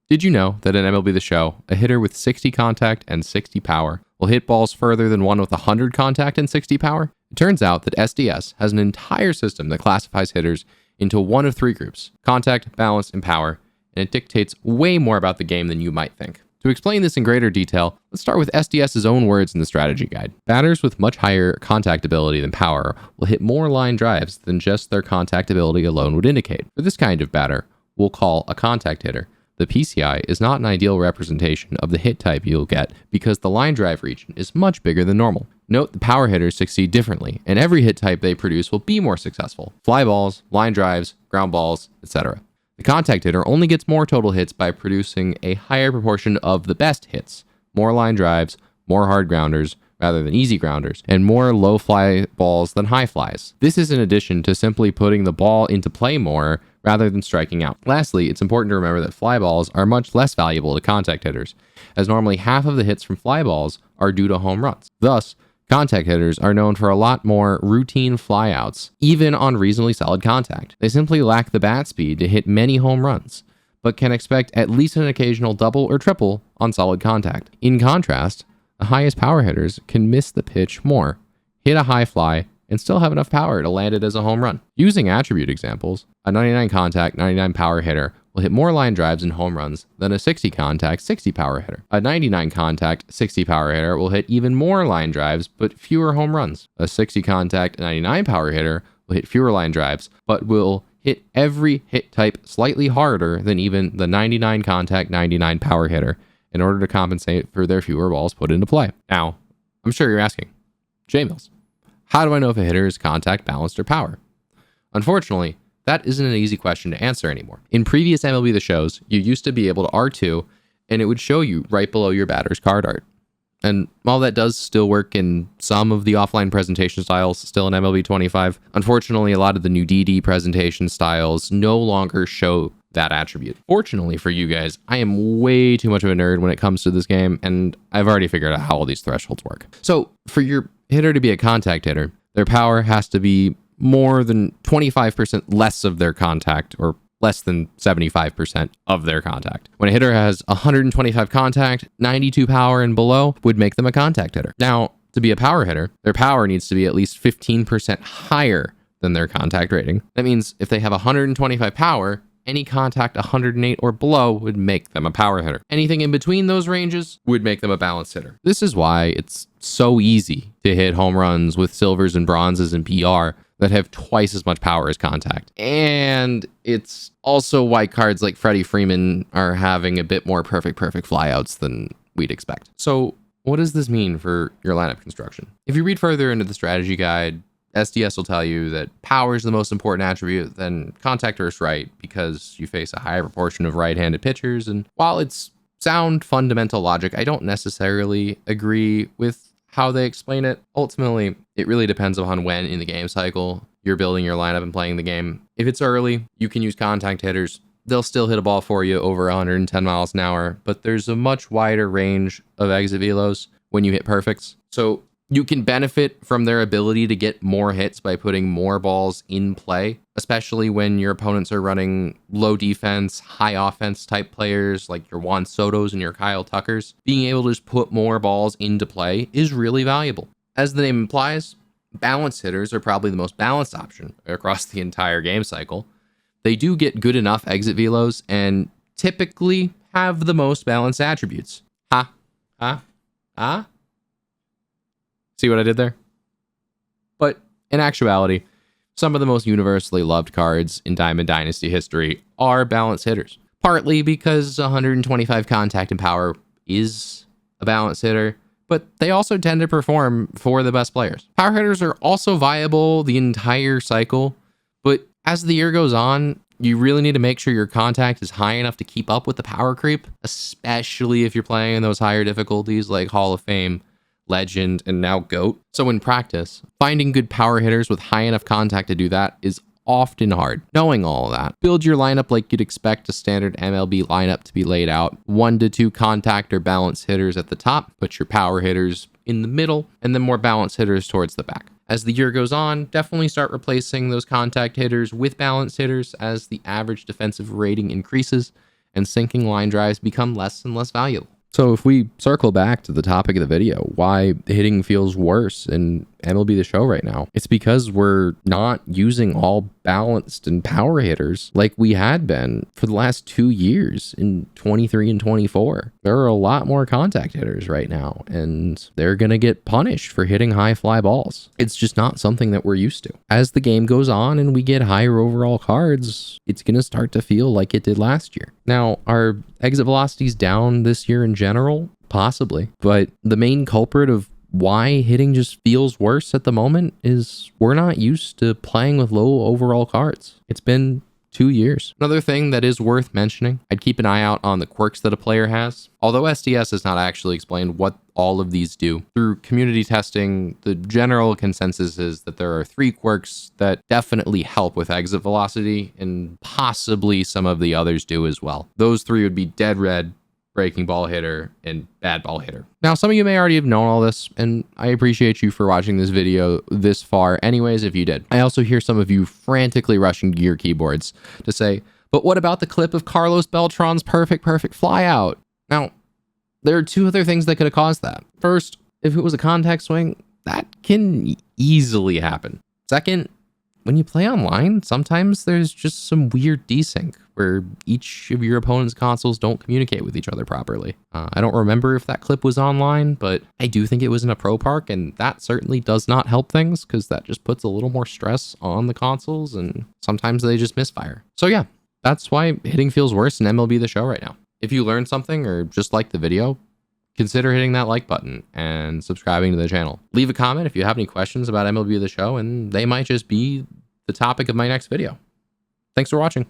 Did you know that in MLB The Show, a hitter with 60 contact and 60 power will hit balls further than one with 100 contact and 60 power? It turns out that SDS has an entire system that classifies hitters into one of three groups: contact, balance, and power, and it dictates way more about the game than you might think. To explain this in greater detail, let's start with SDS's own words in the strategy guide. Batters with much higher contact ability than power will hit more line drives than just their contact ability alone would indicate. For this kind of batter, we'll call a contact hitter. The PCI is not an ideal representation of the hit type you'll get because the line drive region is much bigger than normal. Note the power hitters succeed differently, and every hit type they produce will be more successful: fly balls, line drives, ground balls, etc. The contact hitter only gets more total hits by producing a higher proportion of the best hits: more line drives, more hard grounders rather than easy grounders, and more low fly balls than high flies. This is in addition to simply putting the ball into play more rather than striking out. Lastly, it's important to remember that fly balls are much less valuable to contact hitters, as normally half of the hits from fly balls are due to home runs. Thus, contact hitters are known for a lot more routine flyouts, even on reasonably solid contact. They simply lack the bat speed to hit many home runs, but can expect at least an occasional double or triple on solid contact. In contrast, the highest power hitters can miss the pitch more, hit a high fly, and still have enough power to land it as a home run. Using attribute examples, a 99 contact, 99 power hitter will hit more line drives and home runs than a 60 contact, 60 power hitter. A 99 contact, 60 power hitter will hit even more line drives but fewer home runs. A 60 contact, 99 power hitter will hit fewer line drives but will hit every hit type slightly harder than even the 99 contact, 99 power hitter in order to compensate for their fewer balls put into play. Now, I'm sure you're asking, jMils, how do I know if a hitter is contact, balanced, or power? Unfortunately, that isn't an easy question to answer anymore. In previous MLB The Shows, you used to be able to R2, and it would show you right below your batter's card art. And while that does still work in some of the offline presentation styles still in MLB 25, unfortunately, a lot of the new DD presentation styles no longer show that attribute. Fortunately for you guys, I am way too much of a nerd when it comes to this game, and I've already figured out how all these thresholds work. So for your hitter to be a contact hitter, their power has to be more than 25% less of their contact, or less than 75% of their contact. When a hitter has 125 contact, 92 power and below would make them a contact hitter. Now, to be a power hitter, their power needs to be at least 15% higher than their contact rating. That means if they have 125 power, any contact 108 or below would make them a power hitter. Anything in between those ranges would make them a balanced hitter. This is why it's so easy to hit home runs with silvers and bronzes and PR that have twice as much power as contact. And it's also why cards like Freddie Freeman are having a bit more perfect flyouts than we'd expect. So what does this mean for your lineup construction? If you read further into the strategy guide, SDS will tell you that power is the most important attribute, then contact is right because you face a higher proportion of right-handed pitchers. And while it's sound fundamental logic, I don't necessarily agree with how they explain it. Ultimately, it really depends upon when in the game cycle you're building your lineup and playing the game. If it's early, you can use contact hitters. They'll still hit a ball for you over 110 miles an hour, but there's a much wider range of exit velos when you hit perfects. So you can benefit from their ability to get more hits by putting more balls in play, especially when your opponents are running low defense, high offense type players like your Juan Sotos and your Kyle Tuckers. Being able to just put more balls into play is really valuable. As the name implies, balanced hitters are probably the most balanced option across the entire game cycle. They do get good enough exit velos and typically have the most balanced attributes. See what I did there? But in actuality, some of the most universally loved cards in Diamond Dynasty history are balanced hitters. Partly because 125 contact and power is a balanced hitter, but they also tend to perform for the best players. Power hitters are also viable the entire cycle, but as the year goes on, you really need to make sure your contact is high enough to keep up with the power creep, especially if you're playing in those higher difficulties like Hall of Fame, Legend, and now GOAT. So in practice, finding good power hitters with high enough contact to do that is often hard. Knowing all of that, build your lineup like you'd expect a standard MLB lineup to be laid out. 1 to 2 contact or balanced hitters at the top, put your power hitters in the middle, and then more balanced hitters towards the back. As the year goes on, definitely start replacing those contact hitters with balanced hitters as the average defensive rating increases and sinking line drives become less and less valuable. So if we circle back to the topic of the video, why hitting feels worse in MLB The Show right now, it's because we're not using all balanced and power hitters like we had been for the last 2 years in 23 and 24. There are a lot more contact hitters right now, and they're going to get punished for hitting high fly balls. It's just not something that we're used to. As the game goes on and we get higher overall cards, it's going to start to feel like it did last year. Now, are exit velocities down this year in general? Possibly. But the main culprit of why hitting just feels worse at the moment is we're not used to playing with low overall cards. It's been 2 years. Another thing that is worth mentioning, I'd keep an eye out on the quirks that a player has. Although SDS has not actually explained what all of these do, through community testing, the general consensus is that there are 3 quirks that definitely help with exit velocity, and possibly some of the others do as well. Those 3 would be dead red, breaking ball hitter, and bad ball hitter. Now, some of you may already have known all this, and I appreciate you for watching this video this far anyways if you did. I also hear some of you frantically rushing to your keyboards to say, but what about the clip of Carlos Beltran's perfect fly out? Now, there are 2 other things that could have caused that. First, if it was a contact swing, that can easily happen. Second, when you play online, sometimes there's just some weird desync where each of your opponent's consoles don't communicate with each other properly. I don't remember if that clip was online, but I do think it was in a pro park, and that certainly does not help things because that just puts a little more stress on the consoles, and sometimes they just misfire. So yeah, that's why hitting feels worse in MLB The Show right now. If you learned something or just liked the video, consider hitting that like button and subscribing to the channel. Leave a comment if you have any questions about MLB The Show, and they might just be the topic of my next video. Thanks for watching.